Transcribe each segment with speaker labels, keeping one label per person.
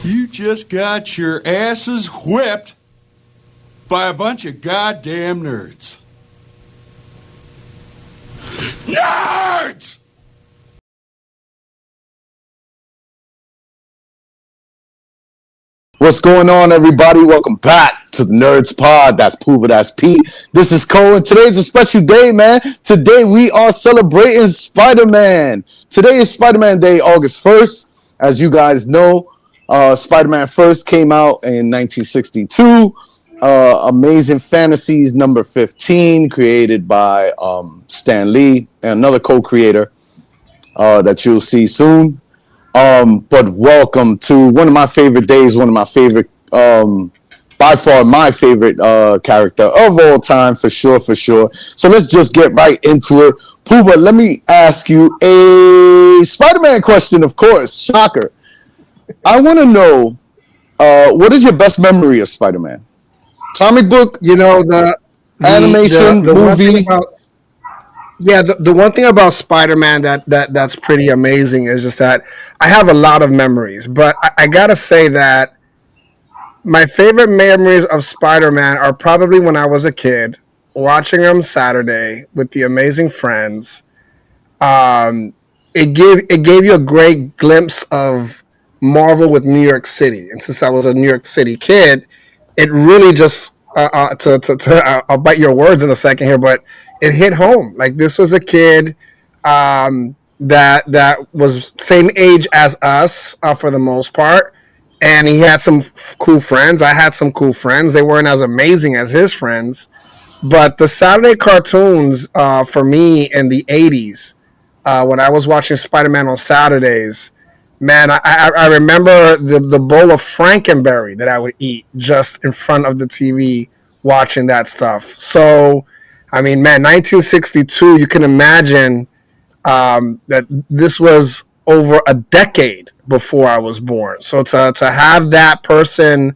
Speaker 1: You just got your asses whipped by a bunch of goddamn nerds. Nerds!
Speaker 2: What's going on, everybody? Welcome back to the Nerds Pod. That's Pooba, that's Pete. This is Cole, and today's a special day, man. Today we are celebrating Spider-Man. Today is Spider-Man Day, August 1st. As you guys know, Spider-Man first came out in 1962. Amazing Fantasies number 15, created by Stan Lee and another co-creator that you'll see soon. But welcome to one of my favorite days, one of my favorite, by far my favorite character of all time, for sure. So let's just get right into it. Pooba, let me ask you a Spider-Man question, of course. Shocker. I want to know, what is your best memory of Spider-Man? Comic book?
Speaker 3: The
Speaker 2: animation, the movie?
Speaker 3: The one thing about Spider-Man that's pretty amazing is just that I have a lot of memories, but I gotta say that my favorite memories of Spider-Man are probably when I was a kid watching him Saturday with the amazing friends. It gave you a great glimpse of Marvel with New York City, and since I was a New York City kid, it really just I'll bite your words in a second here, but it hit home. Like, this was a kid that was same age as us for the most part, and he had some cool friends. I had some cool friends. They weren't as amazing as his friends, but the Saturday cartoons for me in the 80s, when I was watching Spider-Man on Saturdays, man, I remember the bowl of Frankenberry that I would eat just in front of the TV watching that stuff. So, I mean, man, 1962, you can imagine that this was over a decade before I was born. So to have that person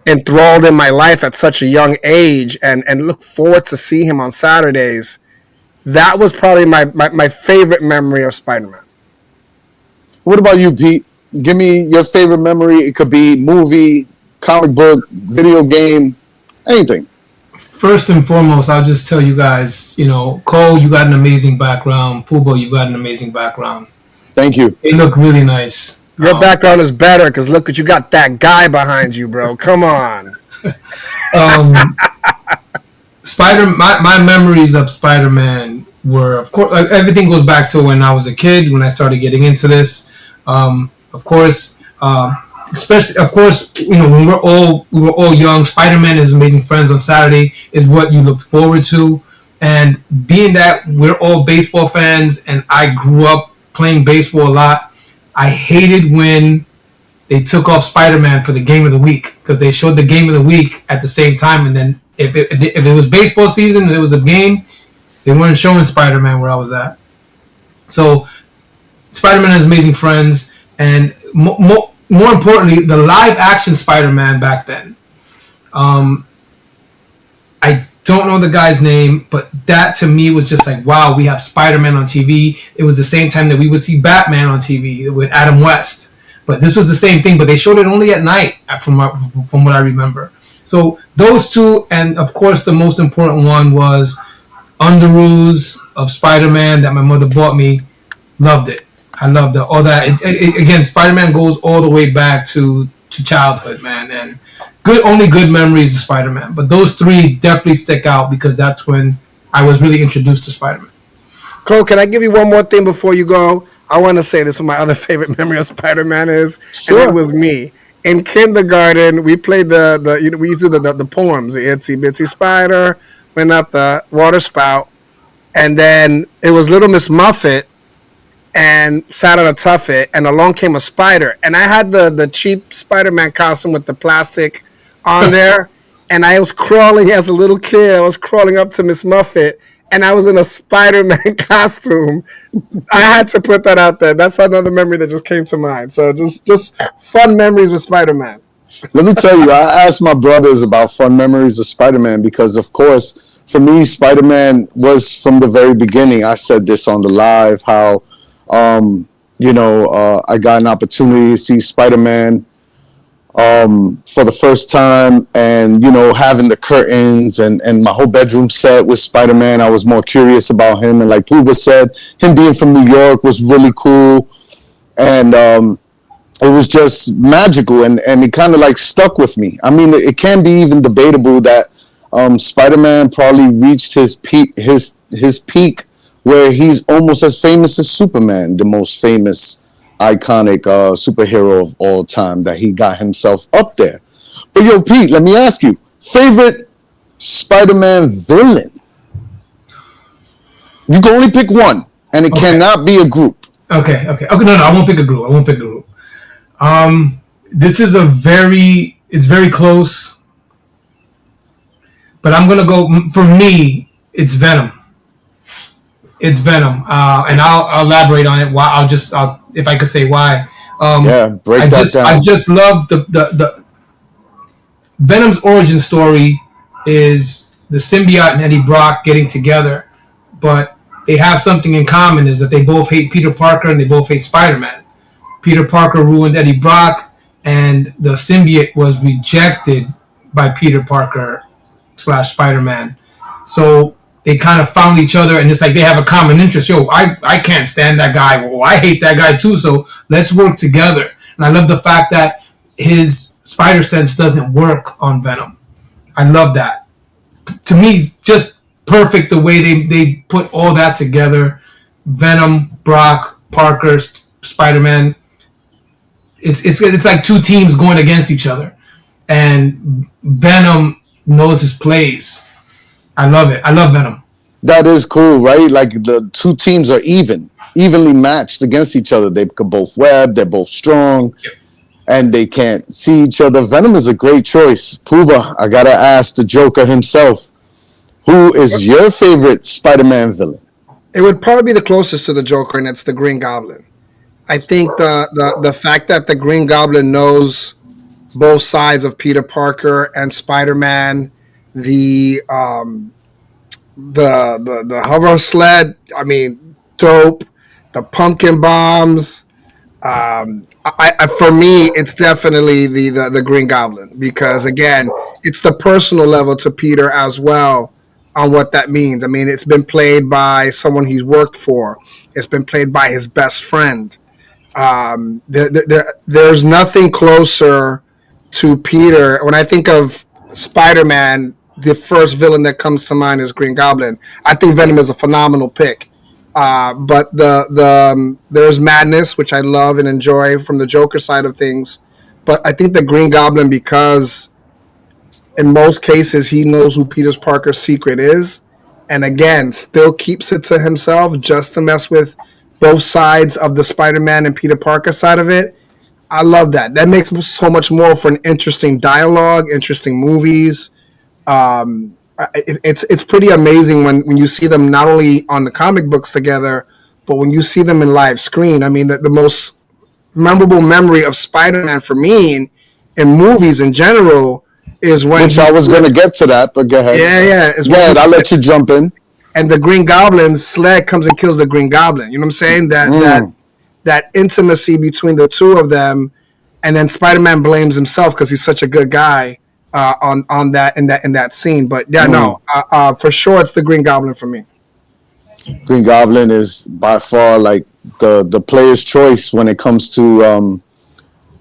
Speaker 3: enthralled in my life at such a young age and look forward to see him on Saturdays, that was probably my favorite memory of Spider-Man.
Speaker 2: What about you, Pete? Give me your favorite memory. It could be movie, comic book, video game, anything.
Speaker 4: First and foremost, I'll just tell you guys, Cole, you got an amazing background. Pooba, you got an amazing background.
Speaker 2: Thank you.
Speaker 4: They look really nice.
Speaker 3: Your background is better because look what you got, that guy behind you, bro. Come on.
Speaker 4: My memories of Spider-Man were, of course, like, everything goes back to when I was a kid, when I started getting into this. Especially, of course, when we were all young, Spider-Man and His Amazing Friends on Saturday is what you looked forward to. And being that we're all baseball fans and I grew up playing baseball a lot, I hated when they took off Spider-Man for the game of the week, because they showed the game of the week at the same time. And then if it was baseball season and it was a game, they weren't showing Spider-Man where I was at. So Spider-Man and His Amazing Friends, and more importantly, the live-action Spider-Man back then. I don't know the guy's name, but that to me was just like, wow, we have Spider-Man on TV. It was the same time that we would see Batman on TV with Adam West. But this was the same thing, but they showed it only at night, from what I remember. So those two, and of course the most important one was Underoos of Spider-Man that my mother bought me. Loved it. I loved it. All that. Again, Spider-Man goes all the way back to childhood, man. And only good memories of Spider-Man. But those three definitely stick out because that's when I was really introduced to Spider-Man.
Speaker 3: Cole, can I give you one more thing before you go? I want to say this. What my other favorite memory of Spider-Man is,
Speaker 2: Sure.
Speaker 3: And it was me. In kindergarten, we played we used to do the poems. The Itsy Bitsy Spider went up the water spout, and then it was Little Miss Muffet and sat on a tuffet, and along came a spider. And I had the cheap Spider-Man costume with the plastic on there, and I was crawling as a little kid. I was crawling up to Miss Muffet, and I was in a Spider-Man costume. I had to put that out there. That's another memory that just came to mind. So just fun memories with Spider-Man.
Speaker 2: Let me tell you, I asked my brothers about fun memories of Spider-Man because, of course, for me, Spider-Man was from the very beginning. I said this on the live, how, I got an opportunity to see Spider-Man for the first time, and having the curtains and my whole bedroom set with Spider-Man. I was more curious about him, and like Puba said, him being from New York was really cool, and it was just magical, and it kind of like stuck with me. I mean, it can be even debatable that Spider-Man probably reached his peak where he's almost as famous as Superman, the most famous iconic superhero of all time, that he got himself up there. But yo, Pete, let me ask you, favorite Spider-Man villain? You can only pick one, and it cannot be a group.
Speaker 4: Okay. No, I won't pick a group. This is it's very close, but I'm gonna go. For me, it's Venom. It's Venom, and I'll elaborate on it. Why? If I could say why.
Speaker 2: Break that down.
Speaker 4: I just love the Venom's origin story is the symbiote and Eddie Brock getting together, but they have something in common, is that they both hate Peter Parker and they both hate Spider-Man. Peter Parker ruined Eddie Brock, and the symbiote was rejected by Peter Parker / Spider-Man. So they kind of found each other, and it's like they have a common interest. Yo, I can't stand that guy. Well, I hate that guy too, so let's work together. And I love the fact that his spider sense doesn't work on Venom. I love that. To me, just perfect the way they put all that together. Venom, Brock, Parker, Spider-Man. It's like two teams going against each other, and Venom knows his plays. I love it. I love Venom.
Speaker 2: That is cool, right? Like the two teams are evenly matched against each other. They could both web. They're both strong, and they can't see each other. Venom is a great choice. Puba, I gotta ask the Joker himself, who is your favorite Spider-Man villain?
Speaker 3: It would probably be the closest to the Joker, and it's the Green Goblin. I think the fact that the Green Goblin knows both sides of Peter Parker and Spider-Man, the hover sled, I mean, dope. The pumpkin bombs. For me, it's definitely the Green Goblin, because again, it's the personal level to Peter as well on what that means. I mean, it's been played by someone he's worked for. It's been played by his best friend. There's nothing closer to Peter. When I think of Spider-Man, the first villain that comes to mind is Green Goblin. I think Venom is a phenomenal pick. But there's Madness, which I love and enjoy from the Joker side of things. But I think the Green Goblin, because in most cases he knows who Peter Parker's secret is, and again, still keeps it to himself just to mess with both sides of the Spider-Man and Peter Parker side of it. I love that. That makes so much more for an interesting dialogue, interesting movies. It's pretty amazing when you see them not only on the comic books together, but when you see them in live screen. I mean, the most memorable memory of Spider-Man for me in movies in general is when...
Speaker 2: Which I was going to get to that, but go ahead.
Speaker 3: Yeah.
Speaker 2: Go ahead, I'll let you jump in.
Speaker 3: And the Green Goblin's sled comes and kills the Green Goblin. You know what I'm saying? That intimacy between the two of them, and then Spider-Man blames himself because he's such a good guy on that in that scene. But for sure, it's the Green Goblin for me.
Speaker 2: Green Goblin is by far like the player's choice when it comes to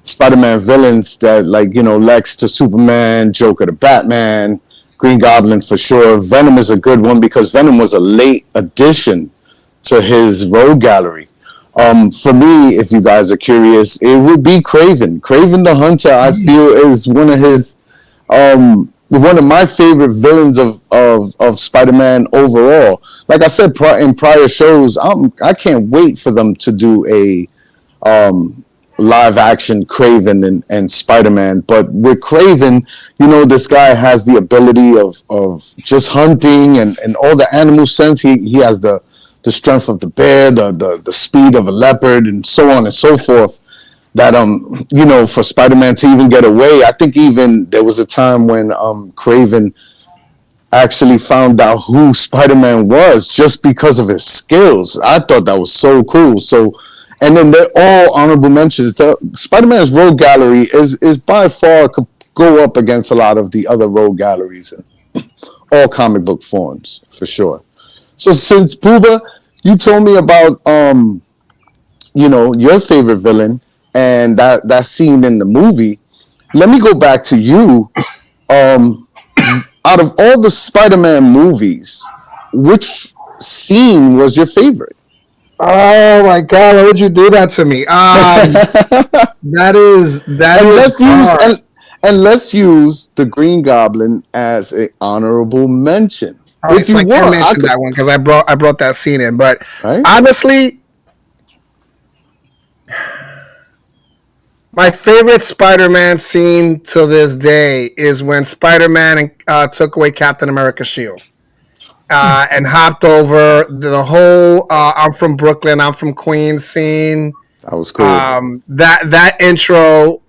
Speaker 2: Spider-Man villains. That, like, Lex to Superman, Joker to Batman. Green Goblin for sure. Venom is a good one because Venom was a late addition to his rogue gallery. For me, if you guys are curious, it would be Kraven. Kraven the Hunter, I feel, is one of my favorite villains of Spider-Man overall. Like I said in prior shows, I can't wait for them to do a live action Kraven and Spider-Man. But with Kraven, this guy has the ability of just hunting and all the animal sense. He has the strength of the bear, the speed of a leopard, and so on and so forth. That for Spider-Man to even get away, I think even there was a time when Kraven actually found out who Spider-Man was just because of his skills. I thought that was so cool. So and then they're all honorable mentions. Spider-Man's rogue gallery is by far could go up against a lot of the other rogue galleries in all comic book forms for sure. So since Pooba, you told me about your favorite villain and that scene in the movie, let me go back to you. Out of all the Spider-Man movies, which scene was your favorite?
Speaker 3: Oh my God! Why would you do that to me? That is hard.
Speaker 2: Let's use the Green Goblin as an honorable mention.
Speaker 3: All right, so I can't mention that one because I brought that scene in. But
Speaker 2: right?
Speaker 3: honestly, my favorite Spider-Man scene to this day is when Spider-Man took away Captain America's shield. And hopped over the whole I'm from Brooklyn, I'm from Queens scene.
Speaker 2: That was cool.
Speaker 3: That intro,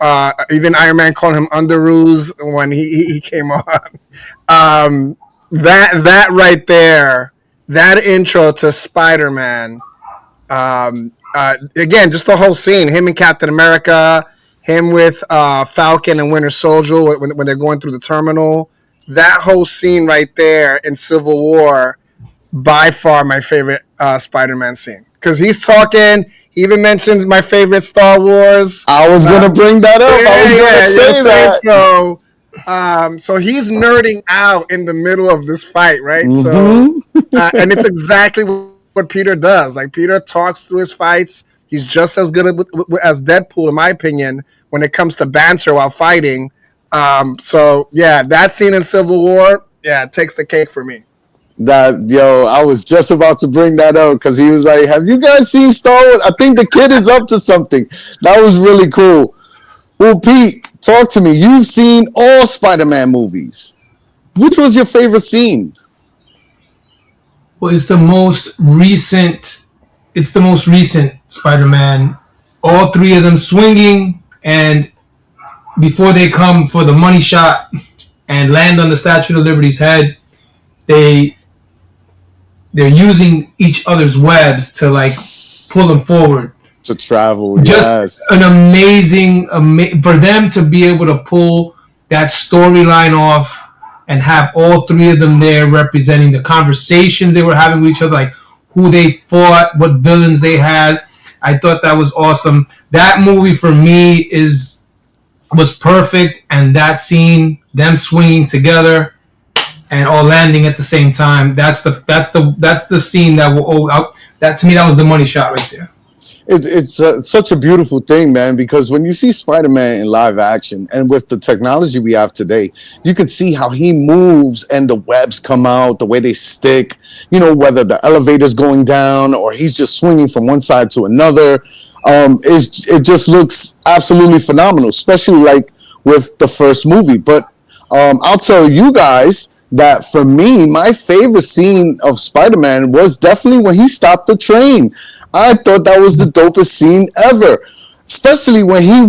Speaker 3: even Iron Man called him Underoos when he came on. That right there, that intro to Spider-Man. Again, just the whole scene, him and Captain America, him with Falcon and Winter Soldier when they're going through the terminal. That whole scene right there in Civil War, by far my favorite Spider-Man scene. Because he's talking, he even mentions my favorite Star Wars.
Speaker 2: I was going to bring that up. I was going to say that.
Speaker 3: So he's nerding out in the middle of this fight, right?
Speaker 2: Mm-hmm.
Speaker 3: So, and it's exactly what Peter does. Like, Peter talks through his fights. He's just as good as Deadpool, in my opinion, when it comes to banter while fighting. So yeah, that scene in Civil War, it takes the cake for me.
Speaker 2: I was just about to bring that up because he was like, "Have you guys seen Star Wars? I think the kid is up to something." That was really cool. Well, Pete, talk to me. You've seen all Spider-Man movies. Which was your favorite scene?
Speaker 4: Well, it's the most recent. It's the most recent Spider-Man. All three of them swinging, and before they come for the money shot and land on the Statue of Liberty's head, they're using each other's webs to like pull them forward.
Speaker 2: To travel,
Speaker 4: just an amazing for them to be able to pull that storyline off and have all three of them there representing the conversations they were having with each other, like who they fought, what villains they had. I thought that was awesome. That movie for me was perfect, and that scene, them swinging together and all landing at the same time, that's the scene that that to me that was the money shot right there.
Speaker 2: It's such a beautiful thing, man, because when you see Spider-Man in live action and with the technology we have today, you can see how he moves and the webs come out, the way they stick, whether the elevator's going down or he's just swinging from one side to another. It just looks absolutely phenomenal, especially like with the first movie. But I'll tell you guys that for me, my favorite scene of Spider-Man was definitely when he stopped the train. I thought that was the dopest scene ever, especially when he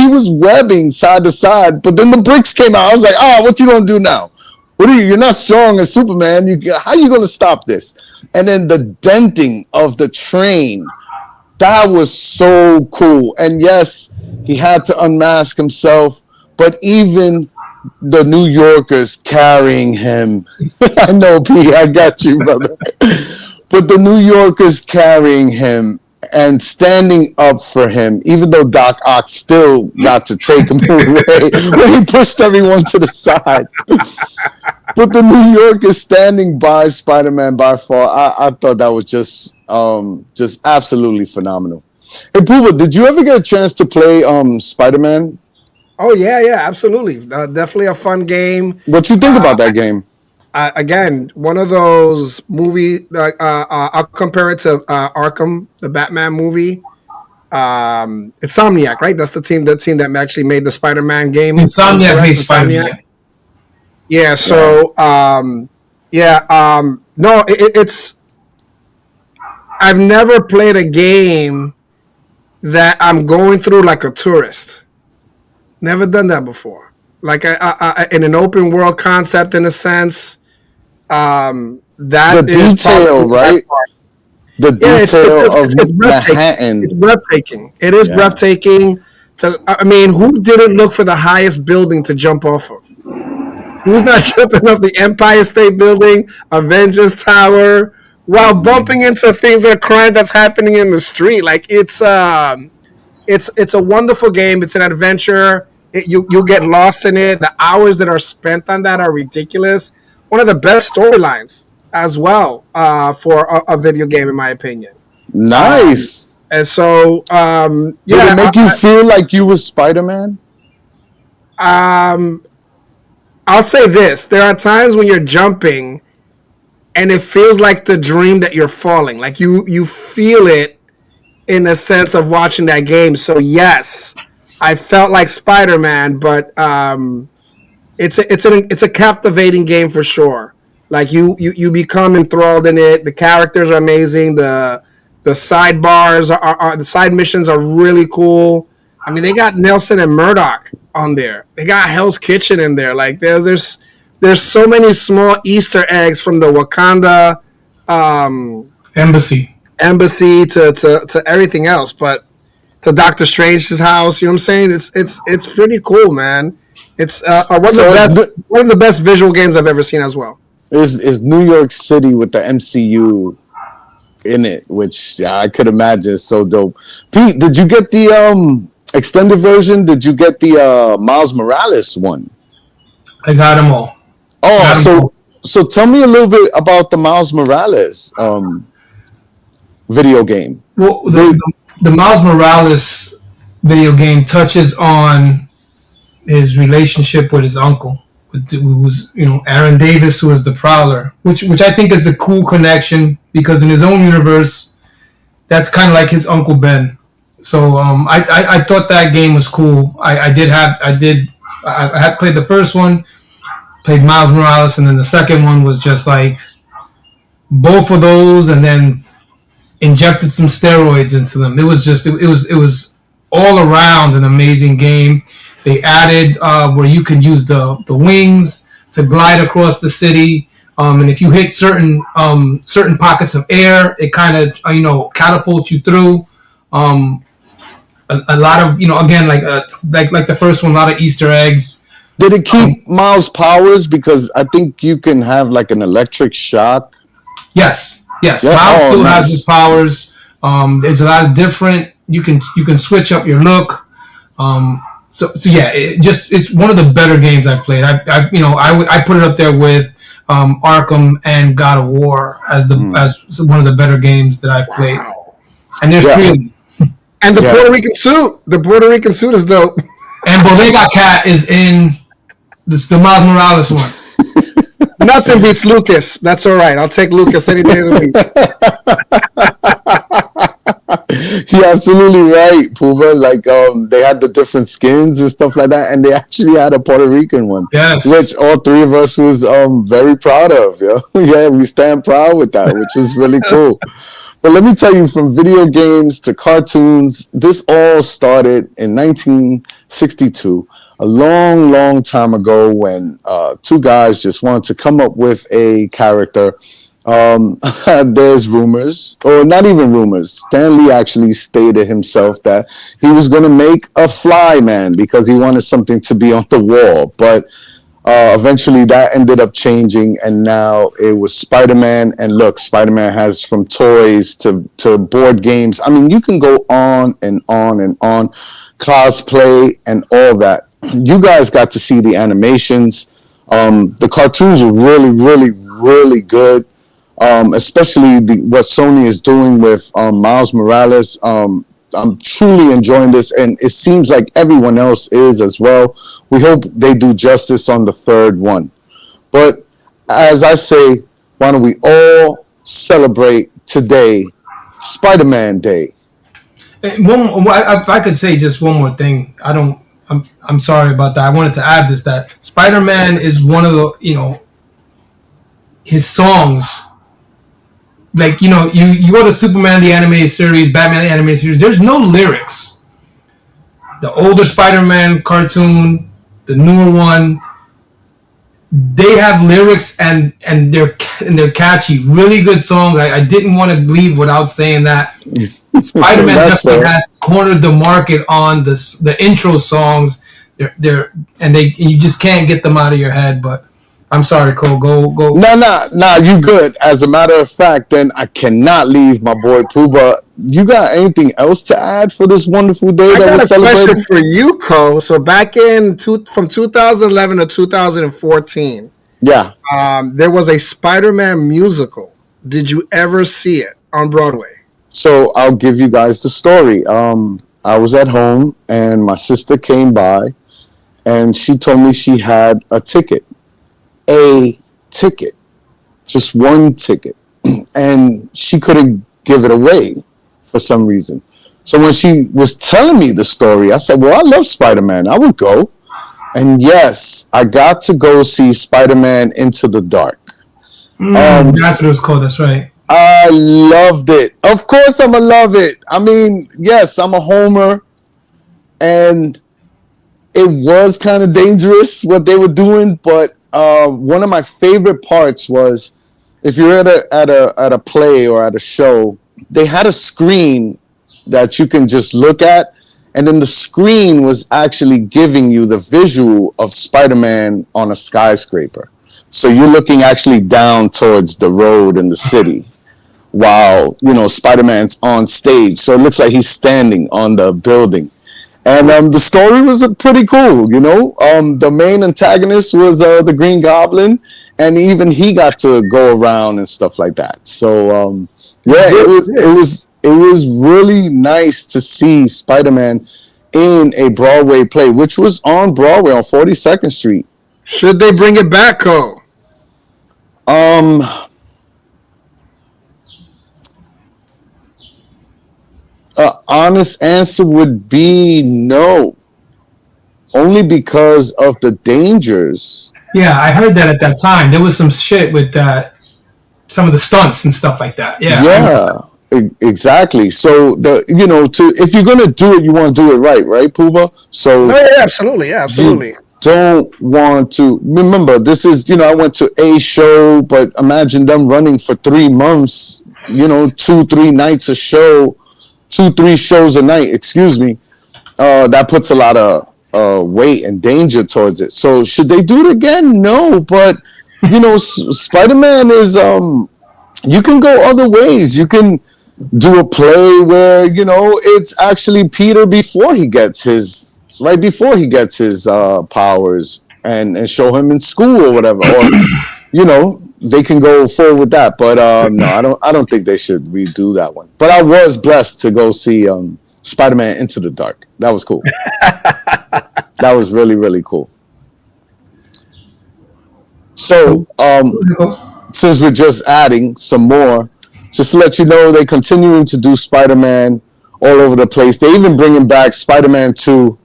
Speaker 2: was webbing side to side, but then the bricks came out. I was like, "Oh, what you gonna do now? You're not strong as Superman. How you gonna stop this?" And then the denting of the train, that was so cool. And yes, he had to unmask himself, but even the New Yorkers carrying him. I know, P, I got you, brother. But the New Yorkers carrying him and standing up for him, even though Doc Ock still got to take him away when he pushed everyone to the side. But the New Yorkers standing by Spider-Man by far, I thought that was just absolutely phenomenal. Hey, Pooba, did you ever get a chance to play Spider-Man?
Speaker 3: Oh, yeah, absolutely. Definitely a fun game.
Speaker 2: What you think about that game?
Speaker 3: Again, one of those movies. I'll compare it to Arkham, the Batman movie. Insomniac, right? That's the team that actually made the Spider-Man game.
Speaker 4: Insomniac made Spider-Man.
Speaker 3: Yeah. So, no, it's. I've never played a game that I'm going through like a tourist. Never done that before. Like in an open world concept, in a sense. That
Speaker 2: the detail, right? the detail of
Speaker 3: it's breathtaking.
Speaker 2: Manhattan.
Speaker 3: It's breathtaking. It is breathtaking. I mean, who didn't look for the highest building to jump off of? Who's not jumping off the Empire State Building, Avengers Tower, while bumping into things that are crime that's happening in the street? Like it's a wonderful game. It's an adventure. You get lost in it. The hours that are spent on that are ridiculous. One of the best storylines as well for a video game, in my opinion.
Speaker 2: Nice.
Speaker 3: And so,
Speaker 2: Did it make you feel like you were Spider-Man?
Speaker 3: I'll say this. There are times when you're jumping and it feels like the dream that you're falling. Like you feel it in the sense of watching that game. So yes, I felt like Spider-Man, but it's a captivating game for sure. Like you become enthralled in it. The characters are amazing. The sidebars are the side missions are really cool. I mean, they got Nelson and Murdoch on there. They got Hell's Kitchen in there. Like there's so many small Easter eggs from the Wakanda
Speaker 4: embassy
Speaker 3: to everything else, but to Doctor Strange's house. You know what I'm saying? It's pretty cool, man. It's one of the best visual games I've ever seen as well.
Speaker 2: Is New York City with the MCU in it, which I could imagine is so dope. Pete, did you get the extended version? Did you get the Miles Morales one?
Speaker 4: I got them all.
Speaker 2: So tell me a little bit about the Miles Morales video game.
Speaker 4: Well, the Miles Morales video game touches on his relationship with his uncle, who's Aaron Davis, who is the Prowler, which I think is the cool connection, because in his own universe, that's kind of like his Uncle Ben. So I thought that game was cool. I had played the first one, played Miles Morales, and then the second one was just like both of those, and then injected some steroids into them. It was all around an amazing game. They added where you can use the wings to glide across the city, and if you hit certain pockets of air, it kind of catapults you through. A lot of again like the first one, a lot of Easter eggs.
Speaker 2: Did it keep Miles' powers? Because I think you can have like an electric shock.
Speaker 4: Yes.
Speaker 2: Yeah?
Speaker 4: Miles still
Speaker 2: nice.
Speaker 4: has his powers. There's a lot of different. You can switch up your look. So yeah, it's one of the better games I've played. I put it up there with Arkham and God of War as one of the better games that I've played. And there's three of them.
Speaker 3: And the Puerto Rican suit. The Puerto Rican suit is dope.
Speaker 4: And Bodega Cat is in the Miles Morales one.
Speaker 3: Nothing beats Lucas. That's all right. I'll take Lucas any day of the week.
Speaker 2: You're absolutely right, Puba. Like they had the different skins and stuff like that, and they actually had a Puerto Rican one.
Speaker 4: Yes.
Speaker 2: Which all three of us was very proud of. Yeah, we stand proud with that, which was really cool. But let me tell you, from video games to cartoons, this all started in 1962, a long, long time ago, when two guys just wanted to come up with a character. There's rumors, or not even rumors. Stan Lee actually stated himself that he was going to make a Flyman because he wanted something to be on the wall. But eventually that ended up changing, and now it was Spider-Man. And look, Spider-Man has from toys to board games. I mean, you can go on and on and on. Cosplay and all that. You guys got to see the animations. The cartoons are really, really, really good. Especially what Sony is doing with Miles Morales. I'm truly enjoying this, and it seems like everyone else is as well. We hope they do justice on the third one. But as I say, why don't we all celebrate today, Spider-Man Day?
Speaker 4: If I could say just one more thing, I'm sorry about that. I wanted to add this, that Spider-Man is one of the, his songs. Like, you go to Superman the animated series, Batman the animated series, there's no lyrics. The older Spider-Man cartoon, the newer one, they have lyrics and they're catchy, really good songs. I didn't want to leave without saying that. Spider-Man definitely has cornered the market on the intro songs. And you just can't get them out of your head. But I'm sorry, Cole. Go.
Speaker 2: No, you good. As a matter of fact, then I cannot leave my boy Pooba. You got anything else to add for this wonderful day that we're celebrating?
Speaker 3: I got a question for you, Cole. So back from 2011 to 2014,
Speaker 2: yeah,
Speaker 3: there was a Spider-Man musical. Did you ever see it on Broadway?
Speaker 2: So I'll give you guys the story. I was at home and my sister came by and she told me she had a ticket, just one ticket, and she couldn't give it away for some reason. So when she was telling me the story, I said, well, I love Spider-Man. I would go. And yes, I got to go see Spider-Man Into the Dark.
Speaker 4: That's what it was called. That's right.
Speaker 2: I loved it. Of course I'm going to love it. I mean, yes, I'm a homer. And it was kind of dangerous what they were doing. But one of my favorite parts was if you're at a play or at a show, they had a screen that you can just look at. And then the screen was actually giving you the visual of Spider-Man on a skyscraper. So you're looking actually down towards the road in the city while, Spider-Man's on stage. So it looks like he's standing on the building. And the story was pretty cool, The main antagonist was the Green Goblin, and even he got to go around and stuff like that. So, it was really nice to see Spider-Man in a Broadway play, which was on Broadway on 42nd Street.
Speaker 3: Should they bring it back, Cole?
Speaker 2: Honest answer would be no. Only because of the dangers.
Speaker 4: Yeah, I heard that at that time. There was some shit with some of the stunts and stuff like that.
Speaker 2: Yeah. Exactly. So if you're gonna do it, you want to do it right, Pooba? So
Speaker 3: absolutely.
Speaker 2: Don't want to remember this is I went to a show, but imagine them running for 3 months. 2-3 nights a show, 2-3 shows a night. Excuse me. That puts a lot of weight and danger towards it. So should they do it again? No, but Spider-Man is you can go other ways. You can do a play where it's actually Peter before he gets his powers and show him in school or whatever, or they can go forward with that. But no, I don't think they should redo that one. But I was blessed to go see Spider-Man Into the Dark. That was cool. That was really, really cool. So since we're just adding some more, just to let you know, they're continuing to do Spider-Man all over the place. They even bringing back Spider-Man 2.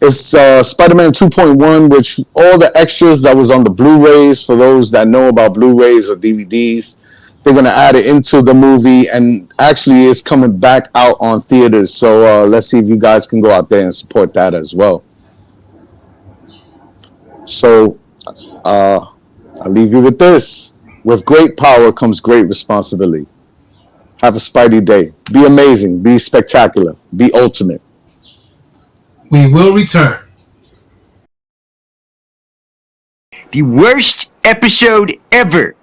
Speaker 2: It's Spider-Man 2.1, which all the extras that was on the Blu-rays, for those that know about Blu-rays or DVDs, they're going to add it into the movie, and actually it's coming back out on theaters. So let's see if you guys can go out there and support that as well. So I'll leave you with this. With great power comes great responsibility. Have a Spidey day. Be amazing. Be spectacular. Be ultimate.
Speaker 4: We will return.
Speaker 5: The worst episode ever.